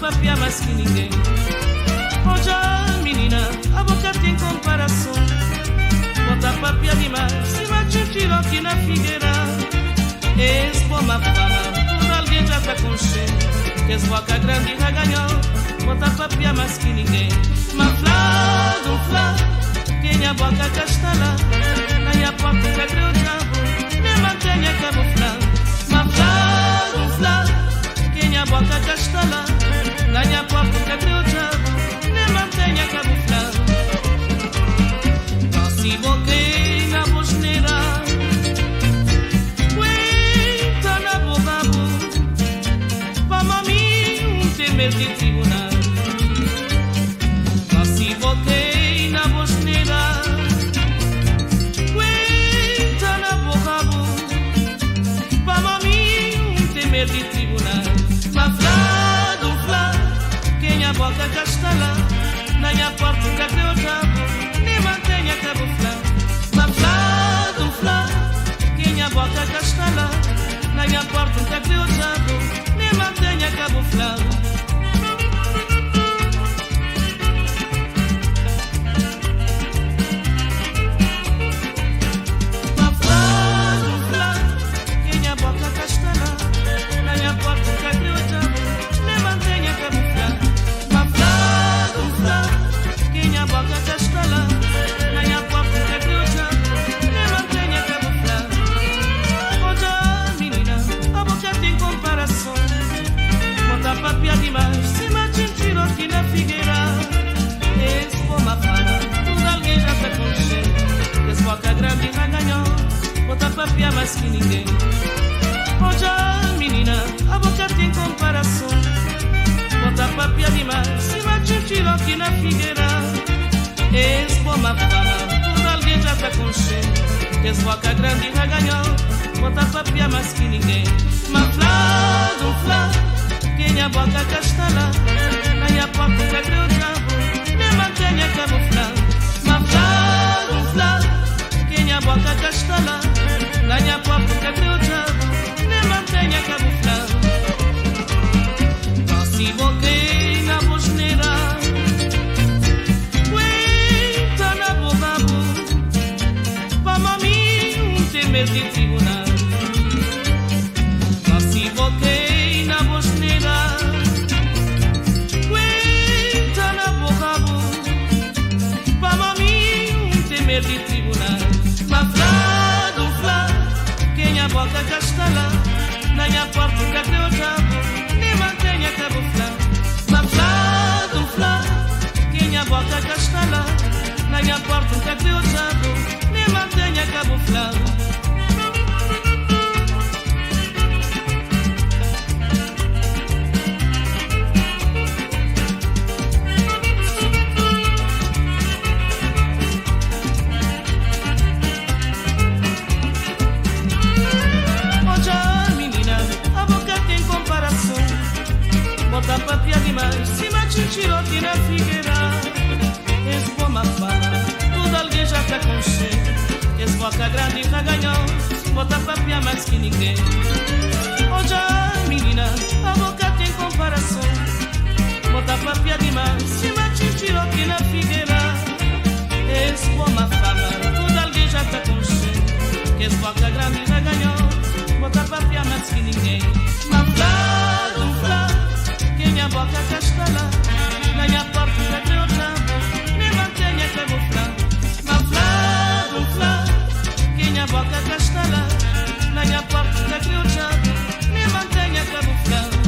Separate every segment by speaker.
Speaker 1: papiar mais que ninguém. Hoje a menina, a boca tem comparação. Bota papiar demais, se bate tiro aqui na figueira. Espoma fama, quando alguém já tá com cheiro. Que as boca grande e raganhão, bota papiar mais que ninguém. Maflá, do flá, quem a boca castala, na minha porta que abriu o diabo, me mantenha camuflado. Maflá, do flá, quem a boca castala, na minha porta que abriu o diabo, me mantenha camuflado. Se boquei na bosneira, aguenta na borrabo, pra mim temer de tribunal. Se boquei na bosneira, aguenta na borrabo, pra mim temer de tribunal. Maflá, do flá, quem a boca castala, na minha porta que abriu o diabo, me mantenha camuflado. Maflá, do flá, quem a boca castala, na minha porta que abriu o diabo, me mantenha camuflado. Maflá, do flá, quem a boca castala, na minha porta que abriu o diabo, me mantenha camuflado. Maflá, do flá, quem a boca castala, na minha porta que abriu o diabo, me mantenha camuflado. Hoje a menina, a boca tem comparação. Bota papiar demais, se mate um tiro aqui na figueira. Espoma fala, quando alguém já tá com cheiro. Esse boca grande e raganhão, bota papiar mais que ninguém. Hoje a menina, a boca tem comparação. Bota papiar demais, se mate um tiro aqui na figueira. Espoma fala, quando alguém já tá com cheiro. Esse boca grande e raganhão, bota papiar mais que ninguém. Maflá, do flá, quem a boca castala, na minha porta que abriu o diabo, me mantenha camuflado. Maflá, do flá, quem a boca castala, na minha porta que abriu o diabo, me mantenha camuflado. Se boquei na bosneira, aguenta na borrabo, pra mim temer de tribunal. Se boquei na bosneira, aguenta na borrabo, pra mim temer de tribunal. Maflá, do flá, quem a boca castala, na minha porta que abriu o diabo, me mantenha camuflado. Maflá, do flá, quem a boca castala, na minha porta que abriu o diabo, me mantenha camuflado. Bota papiar demais, se mate um tiro aqui na figueira. Espoma fala, tudo alguém já tá com cheiro. Esse boca grande e raganhão, bota papiar mais que ninguém. Hoje a menina, a boca tem comparação. Bota papiar demais, se mate um tiro aqui na figueira. Espoma fala, tudo alguém já tá com cheiro. Esse boca grande e raganhão, bota papiar mais que ninguém. Maflá, do flá, quem a boca castala, na minha porta que abriu o diabo, me mantenha camuflado. Maflá, do flá, quem a boca castala, na minha porta que abriu o diabo, me mantenha camuflado.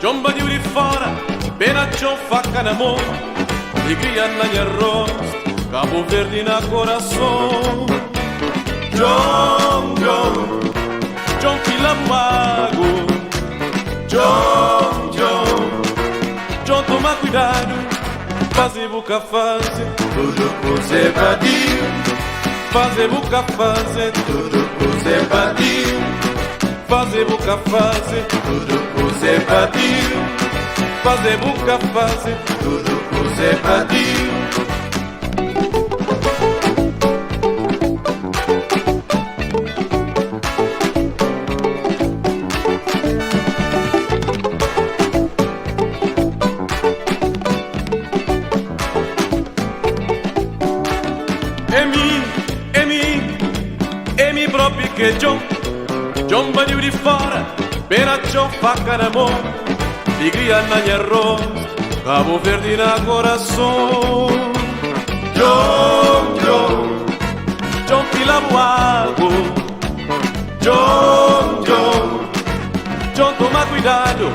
Speaker 2: Jomba di uri fora, pena ciò faca na mão, alegria na minha rosto, Cabo Verde na coração. John, John, John Pilamago. John, John, John toma cuidado, fazer boca fazer tudo pro Zé Vadio. Fazer boca fazer tudo pro Zé Vadio. Fazer boca fazer tudo pro Zé Vadio. Fazer boca fazer tudo pro Zé Vadio. Que John Vadio de fora, pena John faca na mão, alegria na minha arroz, Cabo Verde na coração. John, John, John Pilabuago. John, John, John toma cuidado,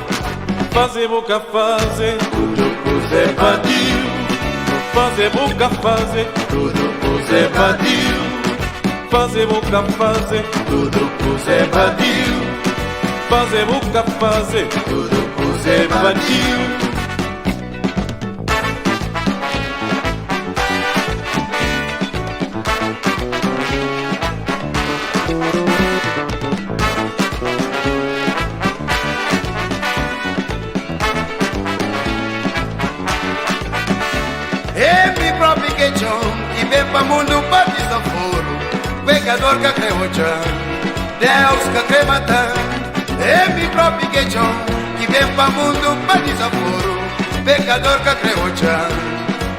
Speaker 2: fazer boca fazer tudo pro Zé Vadio. Fazer boca fazer tudo pro Zé Vadio. Fazer boca fazer tudo pro Zé Vadio. Fazer boca fazer tudo pro Zé Vadio.
Speaker 3: É mi próprio que John, que vem pra mundo pra desaforo. Pecador que acreucha, Deus que acremata. É mi próprio que John, que vem pra mundo pra desaforo. Pecador que acreucha,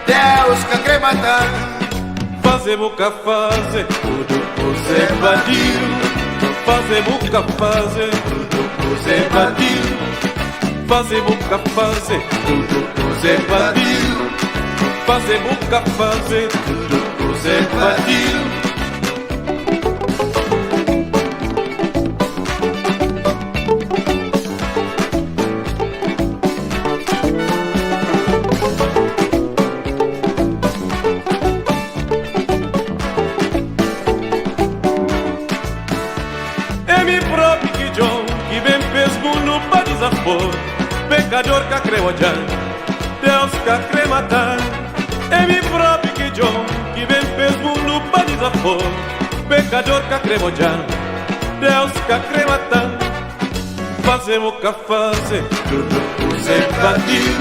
Speaker 3: Deus que acremata.
Speaker 2: Fazer boca fazer tudo pro Zé Vadio. Fazer boca fazer tudo pro Zé Vadio. Fazer boca fazer tudo pro Zé Vadio. Fazer boca fazer tudo pro Zé Vadio. Pecador que acreucha, Deus que acremata. É mi próprio que John, que vem fez mundo para desaforo. Pecador que acreucha, Deus que acremata. Fazer boca fazer tudo pro Zé Vadio.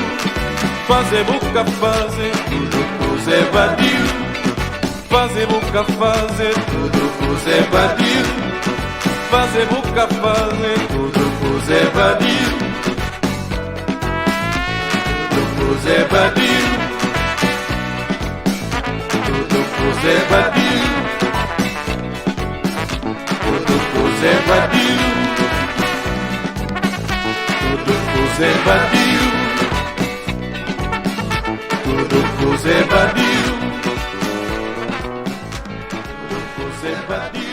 Speaker 2: Fazer boca fazer tudo pro Zé Vadio. Fazer boca fazer tudo pro Zé Vadio. Fazer boca fazer tudo pro Zé Vadio. Zé Vadio, tudo pro Zé Vadio, tudo pro Zé Vadio, tudo pro Zé Vadio, tudo pro Zé Vadio, tudo pro Zé Vadio.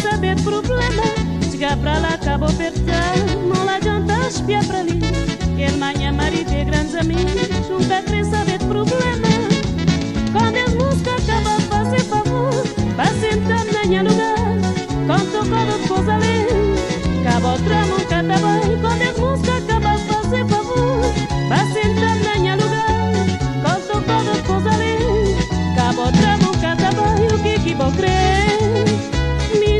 Speaker 4: Saber problema, chegar pra lá, acabou apertar. Não adianta espiar pra ali. Ele manhã, marido e grandes amigos, nunca quer saber de problema. Quando as músicas acabam, fazer favor, vai sentar na minha lugar. Quando tocar as coisas além, acaba o tramo, canta bem. Quando as músicas acabam, fazer favor, vai sentar na minha lugar. Quando tocar as coisas além, acaba o tramo, canta bem. O que vou crer?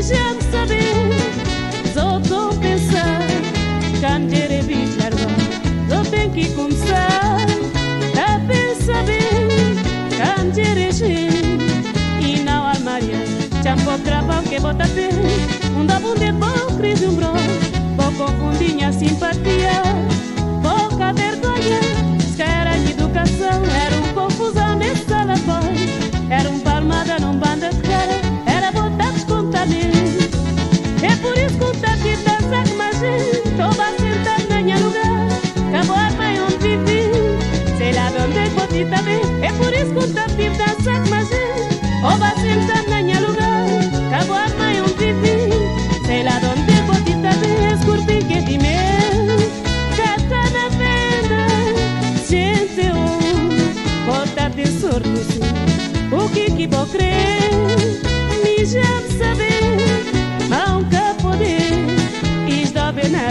Speaker 4: Já de saber, só tô a pensar. Quando ele bichar, só tem que começar a pensar bem. Quando ele e não armário, já pode gravar o que bota bem. Dá bom de bom, crise um bro. Vou confundir minha simpatia, pouca vergonha. Se era de educação, era confusão nessa sala fora. Era palmada num banda de cara, era botar descontar nele. É por isso que o tá aqui dança com mais gente. Tô a sentar na minha lugar. Acabou a mãe onde vive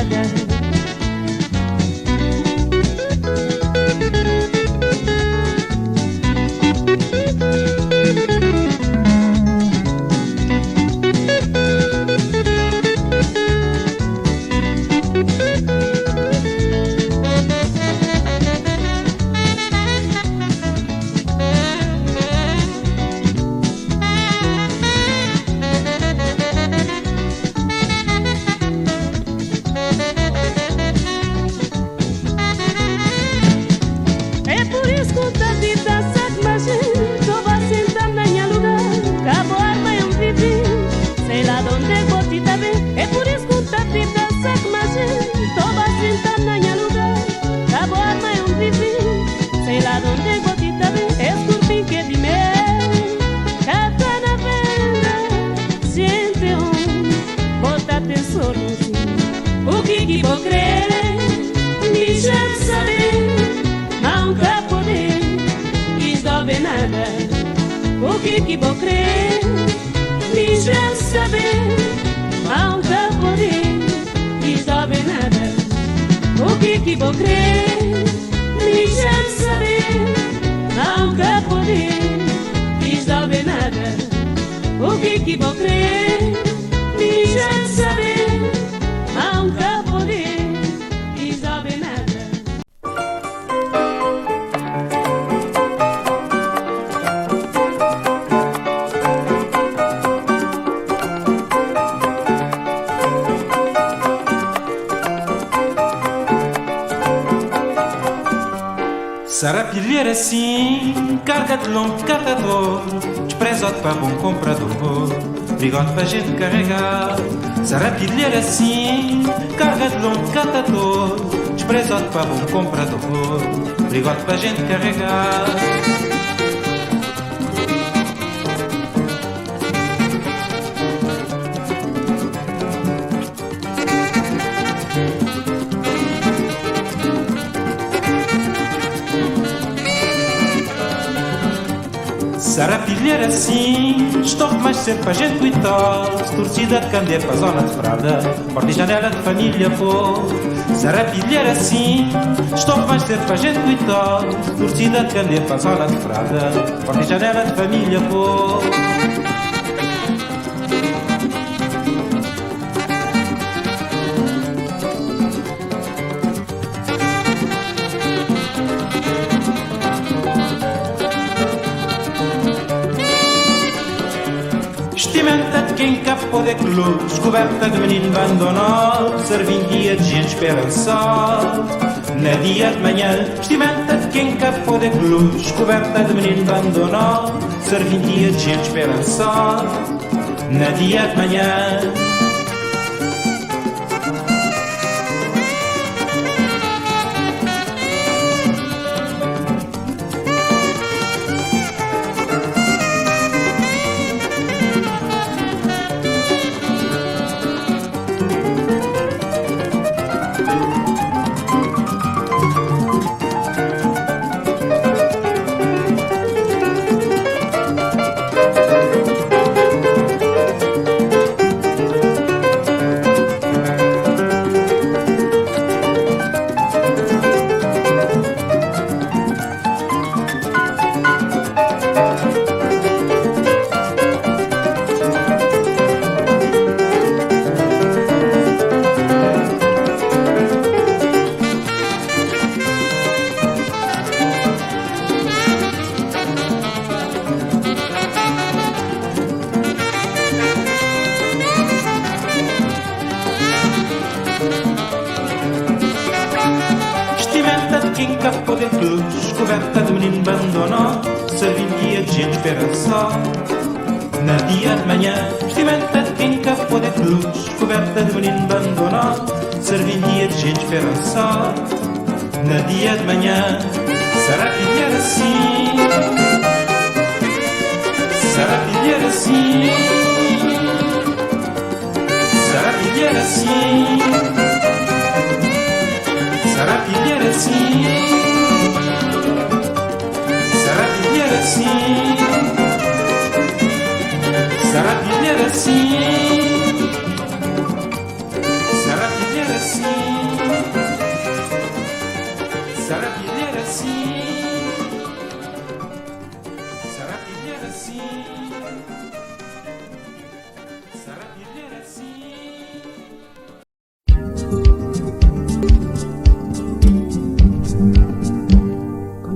Speaker 4: nada. O que vou crer, me chama saber, nunca poder resolver nada. O que vou crer, me chama saber, nunca poder resolver nada. O que vou crer, me chama saber, nunca poder resolver nada. O que vou crer, me chama saber, nunca poder resolver nada.
Speaker 5: Sarapilheira assim, carga de longo catador, desprezado para bom comprador, bigode para gente carregar. Sarapilheira assim, carga de longo catador, desprezado para bom comprador, bigode para gente carregar. Sarapilheira assim, estoque mais cedo para gente cuitar-se, torcida de candeia para a zona de Frada, porta e janela de família pô. Sarapilheira assim, estoque mais cedo para gente cuitar-se, torcida de candeia para a zona de Frada, porta e janela de família pô. Vestimenta de quem capô de cruz, coberta de menino abandonado, serventia de gente esperançada. Na dia de manhã, vestimenta de quem capô de cruz, coberta de menino abandonado, serventia de gente esperançada. Na dia de manhã. Quem capô de cruz, coberta de menino abandonado, serventia de gente esperançada. Na dia de manhã, vestimenta de quem capô de cruz, coberta de menino abandonado, serventia de gente esperançada. Na dia de manhã, sarapilheira assim, sarapilheira assim, sarapilheira assim, sarapilheira assim, sarapilheira assim, sarapilheira assim, sarapilheira assim.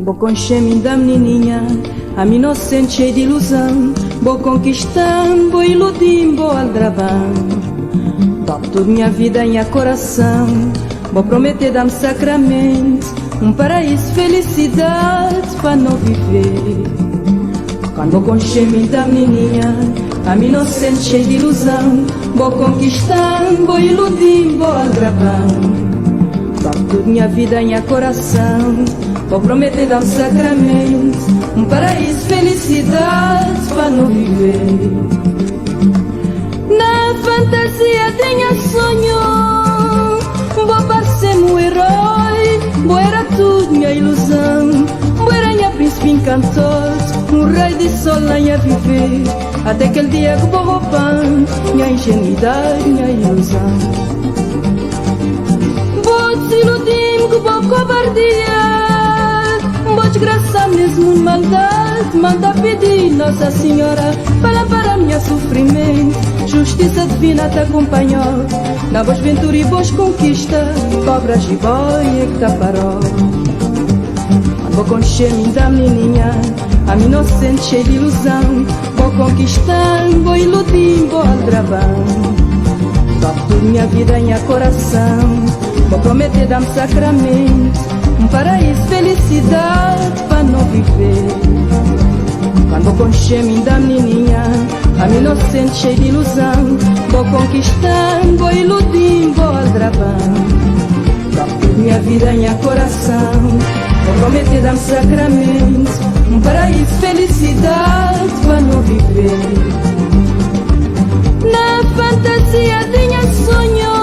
Speaker 6: Vou concher-me da menininha, a mim inocente cheia de ilusão. Vou conquistando, vou iludindo, vou aldrabando. Dou toda minha vida em coração. Vou prometer dar-me sacramento, um paraíso, felicidade para não viver. Quando vou concher-me da menininha, a mim inocente cheia de ilusão. Vou conquistando, vou iludindo, vou aldrabando. Dou toda minha vida em coração. Vou prometer dar um sacramento, um paraíso, felicidade para não viver. Na fantasia tenha sonho, vou parecer um herói. Vou era tudo minha ilusão, vou era minha príncipe encantoso, um rei de sol lá ia viver. Até aquele dia que vou roubando minha ingenuidade, minha ilusão. Vou desiludir-me que vou covardia, vou desgraçar mesmo maldade. Manda pedir Nossa Senhora para parar minha sofrimento. Justiça divina te acompanhou na voz ventura e voz conquista. Cobra jiboia que te parou. Vou concher-me da menininha, a mim inocente cheia de ilusão. Vou conquistando, vou iludindo, vou aldrabando. Dou toda minha vida em coração. Vou prometer dar-me sacramento, um paraíso, felicidade para não viver. Quando vou concher-me da menininha, a mim inocente cheia de ilusão. Vou conquistando, vou iludindo, vou aldrabando. Dou toda minha vida em coração. Vou prometer dar-me sacramento, um paraíso, felicidade para não viver. Na fantasia tinha sonho,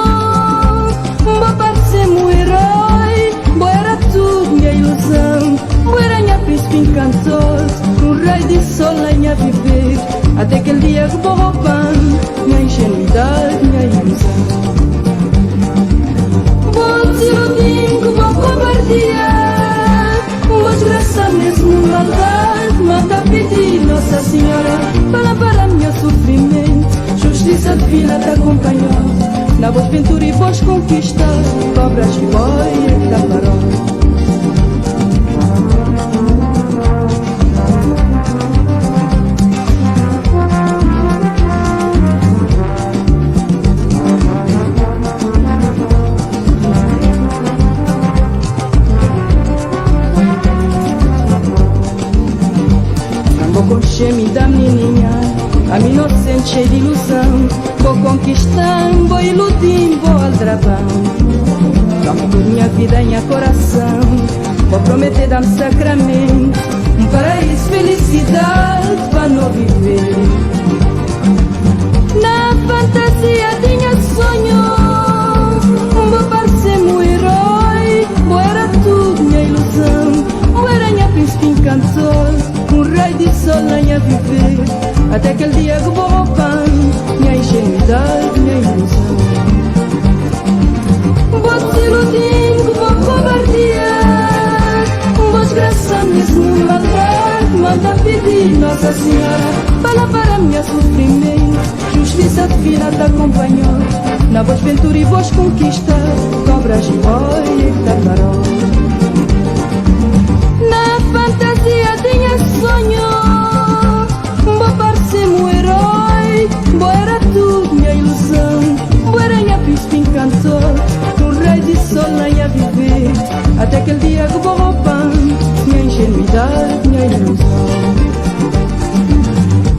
Speaker 6: vou parecer um herói. Vou era tudo minha ilusão, vou era minha príncipe encantoso, um rei de sol lá ia viver. Até aquele dia que vou roubando minha ingenuidade, minha ilusão. Vou desiludir que vou covardia, vou desgraçar mesmo maldade. Manda pedir Nossa Senhora para parar minha sofrimento. Justiça divina te acompanhou na voz ventura e voz conquista. Cobra jiboia que te parou. Concher-me da menininha, a mim inocente cheia de ilusão. Vou conquistando, vou iludindo, vou aldrabando. Dou toda minha vida em coração. Vou prometer dar-me sacramento, um paraíso, felicidade para não viver. Na fantasia tinha sonho, vou parecer um herói. Vou era tudo minha ilusão, vou era minha príncipe encantoso, um rei de sol lá ia viver. Até aquele dia que vou roubando minha ingenuidade, minha ilusão. Vou desiludir que vou covardia, vou desgraçar mesmo maldade. Manda pedir Nossa Senhora para parar minha sofrimento. Justiça divina te acompanhou na voz ventura e voz conquista. Cobra jiboia que te parou. Na fantasia tinha sonho, vou parecer um herói. Vou era tudo minha ilusão, vou era minha príncipe encantoso, um rei de sol lá ia viver. Até aquele dia que vou roubando minha ingenuidade, minha ilusão.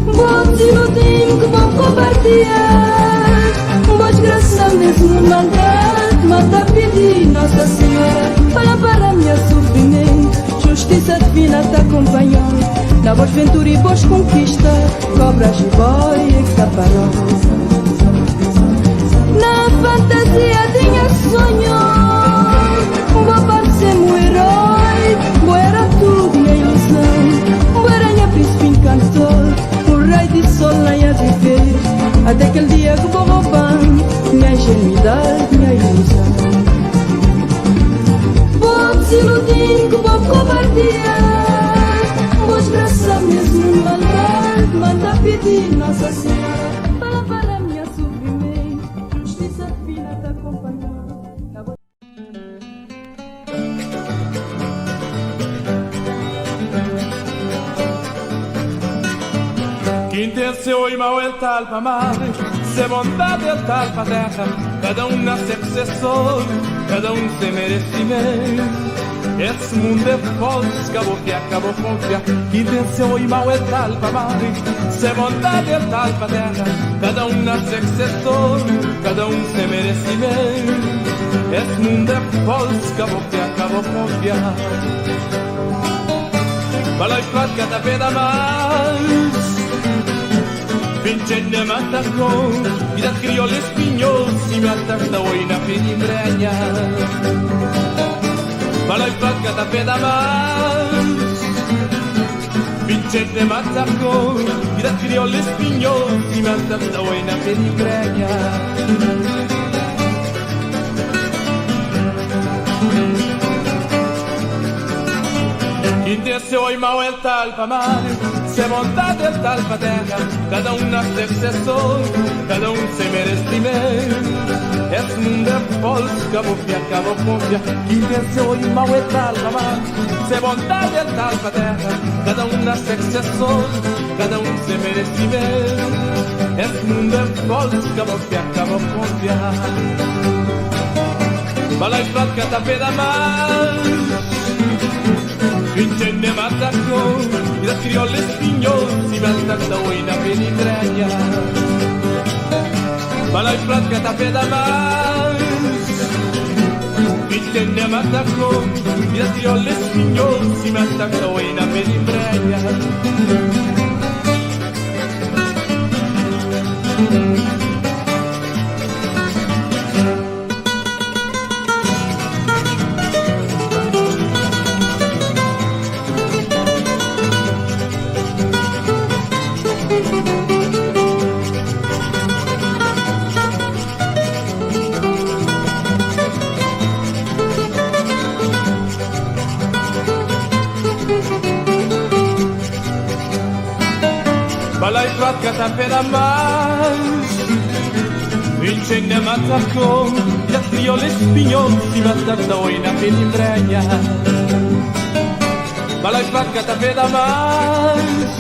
Speaker 6: Vou desiludir que vou covardia, vou desgraçar mesmo maldade. Manda pedir Nossa Senhora para parar minha sofrimento. Justiça divina te acompanhou na voz ventura e voz conquista. Cobra jiboia que te parou. Na fantasia tinha sonho, vou parecer um herói. Vou era tudo minha ilusão, vou era minha príncipe encantoso, um rei de sol lá ia viver. Até aquele dia que vou roubando minha ingenuidade, minha ilusão. Vou desiludir que vou covardia, vou desgraçar mesmo maldade. Manda pedir Nossa Senhora para parar minha sofrimento. Justiça divina te acompanhou na voz...
Speaker 2: intenção e mal é tal para mar, se vontade é tal para terra, cada um nasce sucessor, cada um sem merecimento. Esse mundo é falso, acabou confia. Intenção e mal é tal para mar, se vontade é tal para terra, cada um nasce sucessor, cada um sem merecimento. Esse mundo é falso, acabou confia. Balai fatka da peda mais Vincende matacò I da criole spignosi Mi attacca oi na penibregna Balai fatka da peda mais Vincende matacò I da criole spignosi Mi attacca oi na penibregna Intenção e mal é tal para mar, se vontade é tal para terra, cada um nasce sucessor, cada um sem merecimento. Esse mundo é falso, acabou confia. Intenção e mal é tal para mar, se vontade é tal para terra, cada um nasce sucessor, cada um sem merecimento. Esse mundo é falso, acabou confia. Balai fatka da peda mais Vincende matacò I da criole spignosi Mi attacca oi na penibregna Balai fatka da peda mais Vincende matacò I da criole spignosi Mi attacca oi na penibregna Balai fatka da peda mais Vincende matacò I da criole spignosi Mi attacca oi na penibregna Balai fatka da peda mais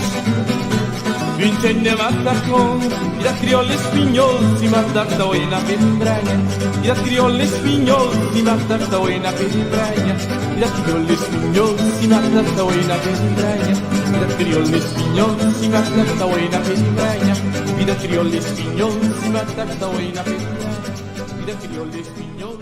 Speaker 2: Vincende matacò I da criole spignosi Mi attacca oi na penibregna I da criole spignosi Mi attacca oi na penibregna I da criole spignosi Mi attacca oi na penibregna Vida crioulo espinhol, se me acerta oi na penibrenha. Vida crioulo espinhol, se me acerta oi na penibrenha. Vida crioulo espinhol.